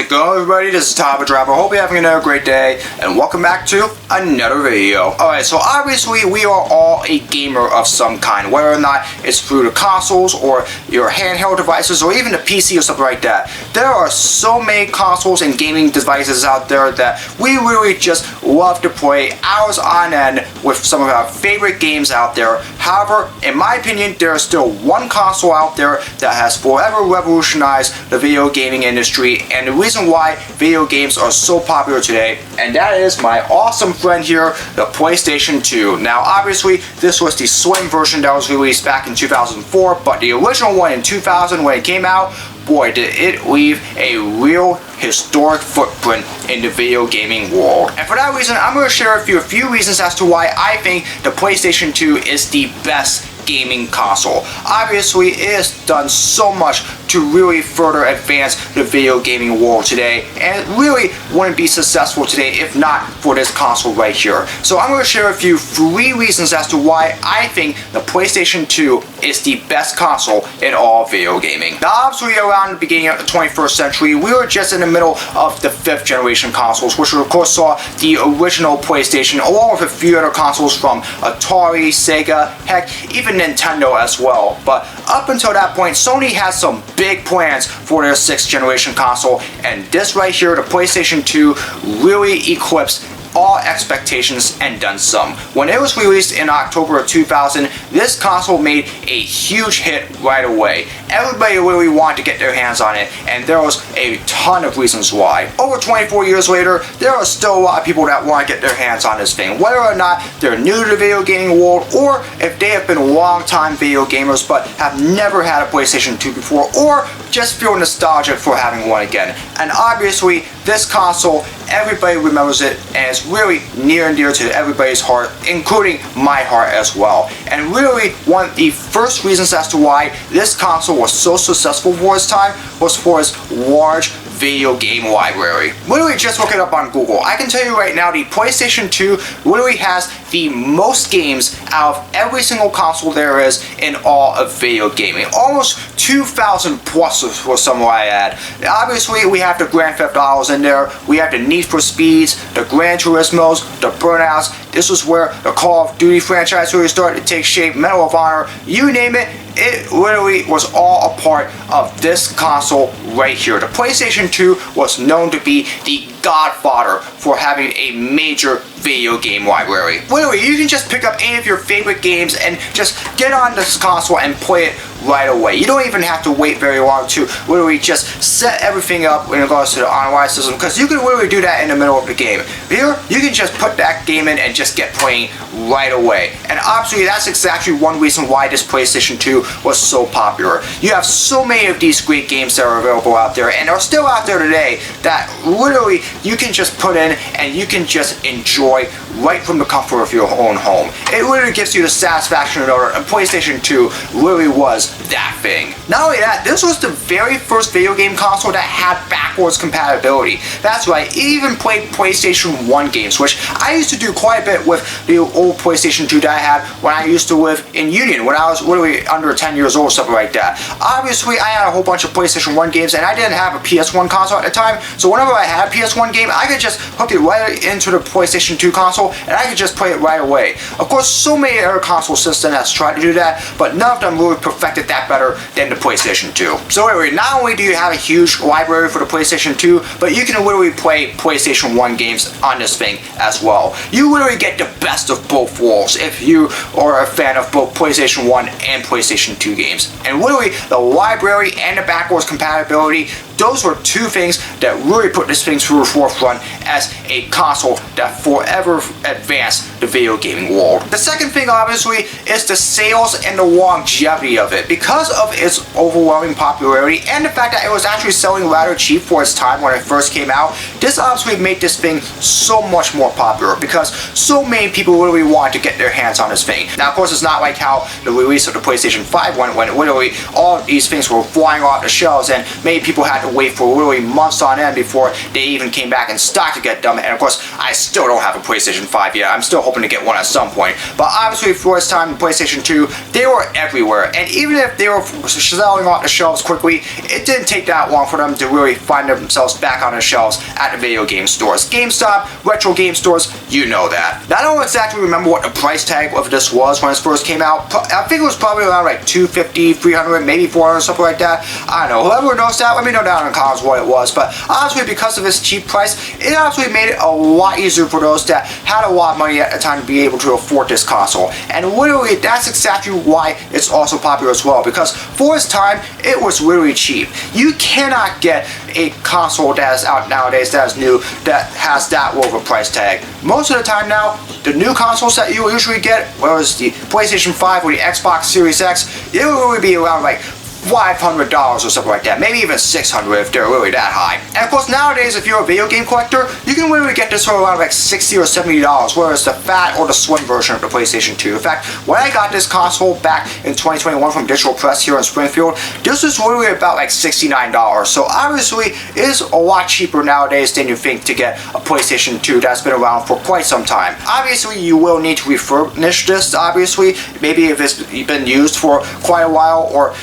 it going, everybody? This is Top Driver. Hope you're having another great day, and welcome back to another video. Alright, so obviously we are all a gamer of some kind, whether or not it's through the consoles or your handheld devices or even the PC or something like that. There are so many consoles and gaming devices out there that we really just love to play hours on end with some of our favorite games out there. However, in my opinion, there is still one console out there that has forever revolutionized the video gaming industry and the reason why video games are so popular today, and that is my awesome friend here, the PlayStation 2. Now obviously this was the slim version that was released back in 2004, but the original one in 2000 when it came out, boy did it leave a real historic footprint in the video gaming world. And for that reason, I'm going to share with you a few reasons as to why I think the PlayStation 2 is the best gaming console. Obviously, it has done so much to really further advance the video gaming world today, and it really wouldn't be successful today if not for this console right here. So I'm going to share with you 3 reasons as to why I think the PlayStation 2 is the best console in all video gaming. Now obviously around the beginning of the 21st century, we were just in the middle of the 5th generation consoles, which of course saw the original PlayStation along with a few other consoles from Atari, Sega, heck, even Nintendo as well. But up until that point, Sony has some big plans for their 6th generation console, and this right here, the PlayStation 2, really eclipsed all expectations and then some. When it was released in October of 2000, this console made a huge hit right away. Everybody really wanted to get their hands on it, and there was a ton of reasons why. Over 24 years later, there are still a lot of people that want to get their hands on this thing, whether or not they're new to the video gaming world, or if they have been long-time video gamers but have never had a PlayStation 2 before, or just feel nostalgic for having one again. And obviously, this console, everybody remembers it, and it's really near and dear to everybody's heart, including my heart as well. And really, one of the first reasons as to why this console was so successful for its time was for its large video game library. Literally just look it up on Google. I can tell you right now, the PlayStation 2 literally has the most games out of every single console there is in all of video gaming. Almost 2,000 plus for some I add. Obviously, we have the Grand Theft Autos in there, we have the Need for Speeds, the Gran Turismos, the Burnouts. This was where the Call of Duty franchise really started to take shape, Medal of Honor, you name it. It literally was all a part of this console right here. The PlayStation 2 was known to be the godfather for having a major video game library. Literally, you can just pick up any of your favorite games and just get on this console and play it right away. You don't even have to wait very long to literally just set everything up in regards to the online system, because you can literally do that in the middle of the game. Here, you can just put that game in and just get playing right away. And obviously, that's exactly one reason why this PlayStation 2 was so popular. You have so many of these great games that are available out there and are still out there today that literally you can just put in and you can just enjoy right from the comfort of your own home. It really gives you the satisfaction of knowing a PlayStation 2 really was that thing. Not only that, this was the very first video game console that had backwards compatibility. That's right, it even played PlayStation 1 games, which I used to do quite a bit with the old PlayStation 2 that I had when I used to live in Union, when I was literally under 10 years old, something like that. Obviously, I had a whole bunch of PlayStation 1 games, and I didn't have a PS1 console at the time, so whenever I had a PS1 game, I could just hook it right into the PlayStation 2 console, and I could just play it right away. Of course, so many other console systems have tried to do that, but none of them really perfected that better than the PlayStation 2. So anyway, not only do you have a huge library for the PlayStation 2, but you can literally play PlayStation 1 games on this thing as well. You literally get the best of both worlds if you are a fan of both PlayStation 1 and PlayStation 2 games. And literally, the library and the backwards compatibility, those were 2 things that really put this thing to the forefront as a console that forever advanced the video gaming world. The second thing, obviously, is the sales and the longevity of it. Because of its overwhelming popularity and the fact that it was actually selling rather cheap for its time when it first came out, this obviously made this thing so much more popular because so many people really wanted to get their hands on this thing. Now, of course, it's not like how the release of the PlayStation 5 went, when literally all of these things were flying off the shelves and many people had to wait for literally months on end before they even came back in stock to get them. And of course, I still don't have a PlayStation 5 yet. I'm still hoping to get one at some point. But obviously, for its time, the PlayStation 2, they were everywhere. And even if they were selling off the shelves quickly, it didn't take that long for them to really find themselves back on the shelves at the video game stores. GameStop, retro game stores, you know that. I don't exactly remember what the price tag of this was when it first came out. I think it was probably around like $250, $300, maybe $400, something like that. I don't know. Whoever knows that, let me know down in the comments what it was. But honestly, because of its cheap price, it actually made it a lot easier for those that had a lot of money at the time to be able to afford this console. And literally, that's exactly why it's also popular as well. Because for its time, it was really cheap. You cannot get a console that is out nowadays that is new that has that low of a price tag. Most of the time now, the new consoles that you usually get, whether it's the PlayStation 5 or the Xbox Series X, it will really be around like $500 or something like that, maybe even $600 if they're really that high. And of course nowadays, if you're a video game collector, you can literally get this for around like $60 or $70, whether it's the fat or the slim version of the PlayStation 2. In fact, when I got this console back in 2021 from Digital Press here in Springfield, this was literally about like $69. So obviously, it is a lot cheaper nowadays than you think to get a PlayStation 2 that's been around for quite some time. Obviously, you will need to refurbish this, obviously, maybe if it's been used for quite a while, or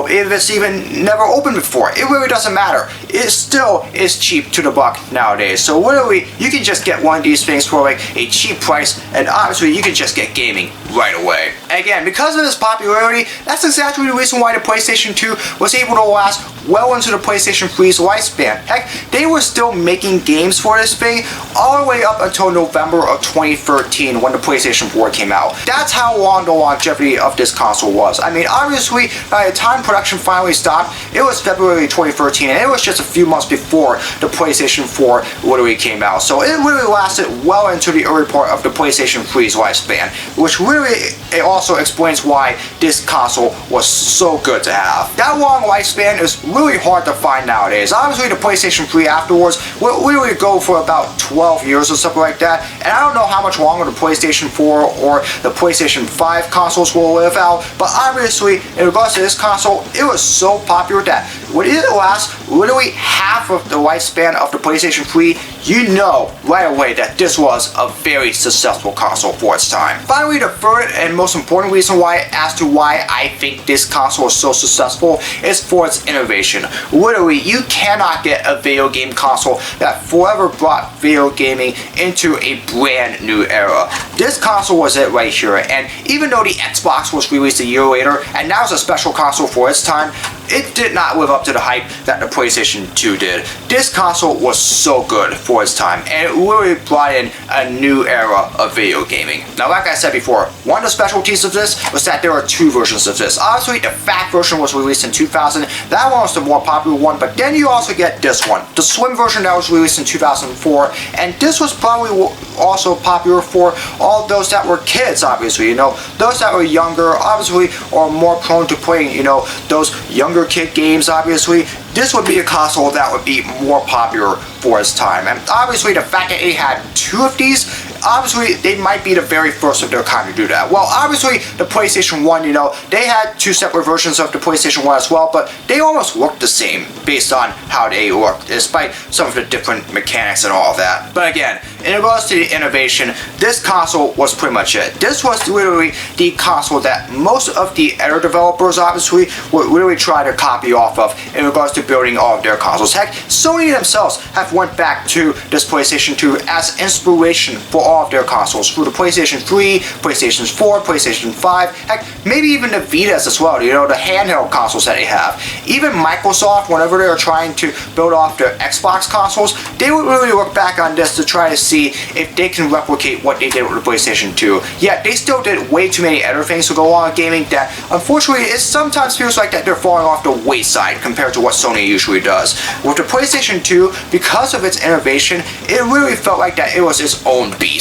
if it's even never opened before. It really doesn't matter. It still is cheap to the buck nowadays. So literally, you can just get one of these things for like a cheap price, and obviously you can just get gaming right away. Again, because of its popularity, that's exactly the reason why the PlayStation 2 was able to last well into the PlayStation 3's lifespan. Heck, they were still making games for this thing all the way up until November of 2013 when the PlayStation 4 came out. That's how long the longevity of this console was. I mean, obviously, by the time production finally stopped, it was February 2013, and it was just a few months before the PlayStation 4 literally came out. So it really lasted well into the early part of the PlayStation 3's lifespan, which really it also explains why this console was so good to have. That long lifespan is really hard to find nowadays. Obviously, the PlayStation 3 afterwards will literally go for about 12 years or something like that, and I don't know how much longer the PlayStation 4 or the PlayStation 5 consoles will live out, but obviously, in regards to this console, it was so popular that when it lasts literally half of the lifespan of the PlayStation 3, you know right away that this was a very successful console for its time. Finally, the third and most important reason as to why I think this console is so successful is for its innovation. Literally, you cannot get a video game console that forever brought video gaming into a brand new era. This console was it right here, and even though the Xbox was released a year later, and now it's a special console for its time, it did not live up to the hype that the PlayStation 2 did. This console was so good for its time, and it really brought in a new era of video gaming. Now, like I said before, one of the specialties of this was that there are two versions of this. Obviously, the fat version was released in 2000. That one was the more popular one, but then you also get this one, the slim version that was released in 2004, and this was probably also popular for all those that were kids, obviously, those that were younger, obviously, or more prone to playing, those younger kid games, obviously. This would be a console that would be more popular for its time. And obviously, the fact that it had two of these, obviously, they might be the very first of their kind to do that. Well, obviously, the PlayStation 1, they had two separate versions of the PlayStation 1 as well, but they almost looked the same based on how they looked, despite some of the different mechanics and all of that. But again, in regards to the innovation, this console was pretty much it. This was literally the console that most of the other developers, obviously, would really try to copy off of in regards to building all of their consoles. Heck, Sony themselves have went back to this PlayStation 2 as inspiration for all of their consoles, through the PlayStation 3, PlayStation 4, PlayStation 5, heck, maybe even the Vitas as well, the handheld consoles that they have. Even Microsoft, whenever they were trying to build off their Xbox consoles, they would really look back on this to try to see if they can replicate what they did with the PlayStation 2. Yet, they still did way too many other things to go on with gaming that, unfortunately, it sometimes feels like that they're falling off the wayside compared to what Sony usually does. With the PlayStation 2, because of its innovation, it really felt like that it was its own beast.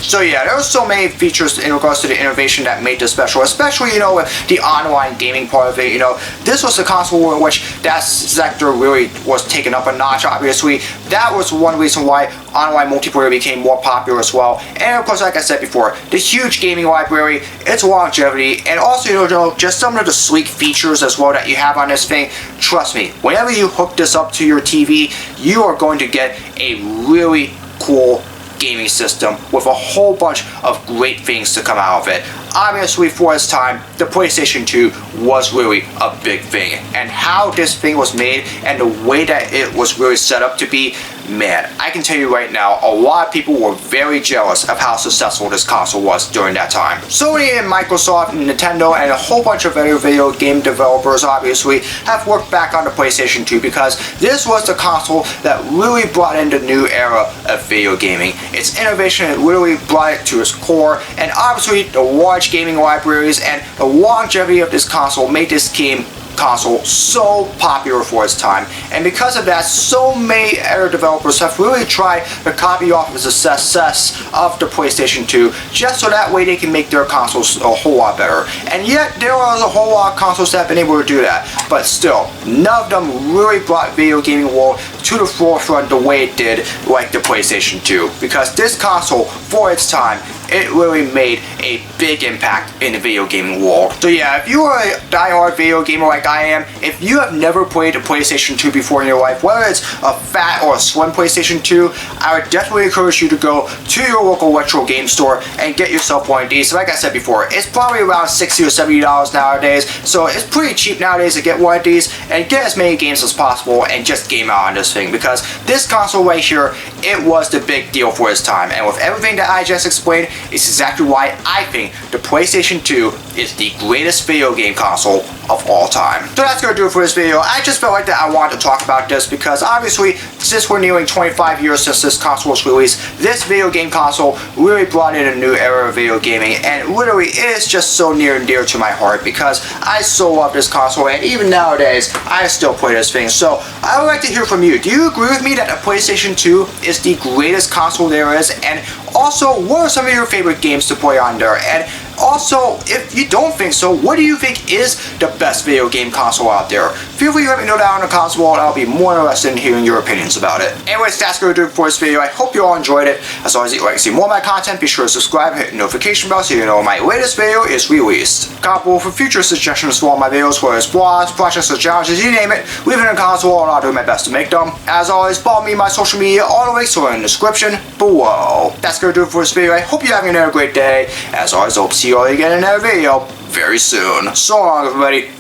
So yeah, there were so many features in regards to the innovation that made this special, especially, with the online gaming part of it. This was the console in which that sector really was taken up a notch, obviously. That was one reason why online multiplayer became more popular as well. And of course, like I said before, the huge gaming library, its longevity, and also, just some of the sleek features as well that you have on this thing. Trust me, whenever you hook this up to your TV, you are going to get a really cool gaming system with a whole bunch of great things to come out of it. Obviously, for its time, the PlayStation 2 was really a big thing, and how this thing was made and the way that it was really set up to be, man, I can tell you right now, a lot of people were very jealous of how successful this console was during that time. Sony and Microsoft and Nintendo and a whole bunch of other video game developers obviously have worked back on the PlayStation 2 because this was the console that really brought in the new era of video gaming. Its innovation really brought it to its core, and obviously the large gaming libraries and the longevity of this console made this game console so popular for its time, and because of that, so many other developers have really tried to copy off of the success of the PlayStation 2 just so that way they can make their consoles a whole lot better. And yet there are a whole lot of consoles that have been able to do that, but still none of them really brought video gaming world to the forefront the way it did like the PlayStation 2, because this console for its time, it really made a big impact in the video gaming world. So yeah, if you are a die-hard video gamer like I am, if you have never played a PlayStation 2 before in your life, whether it's a fat or a slim PlayStation 2, I would definitely encourage you to go to your local retro game store and get yourself one of these. Like I said before, it's probably around $60 or $70 nowadays, so it's pretty cheap nowadays to get one of these and get as many games as possible and just game out on this thing, because this console right here, it was the big deal for its time, and with everything that I just explained, it's exactly why I think the PlayStation 2 is the greatest video game console of all time. So that's gonna do it for this video. I just felt like that I wanted to talk about this because obviously, since we're nearing 25 years since this console was released, this video game console really brought in a new era of video gaming, and literally it is just so near and dear to my heart because I so love this console, and even nowadays I still play this thing. So I would like to hear from you. Do you agree with me that the PlayStation 2 is the greatest console there is? And also, what are some of your favorite games to play on there? And also, if you don't think so, what do you think is the best video game console out there? Feel free to let me know down in the comments below, and I'll be more interested in hearing your opinions about it. Anyways, that's going to do it for this video. I hope you all enjoyed it. As always, if you'd like to see more of my content, be sure to subscribe and hit the notification bell so you know when my latest video is released. Comment below for future suggestions for all my videos, whether it's flaws, projects, or challenges, you name it. Leave it in the comments below, and I'll do my best to make them. As always, follow me on my social media. All the links are in the description below. That's going to do it for this video. I hope you're having another great day. As always, I hope to see you all again in another video very soon. So long, everybody.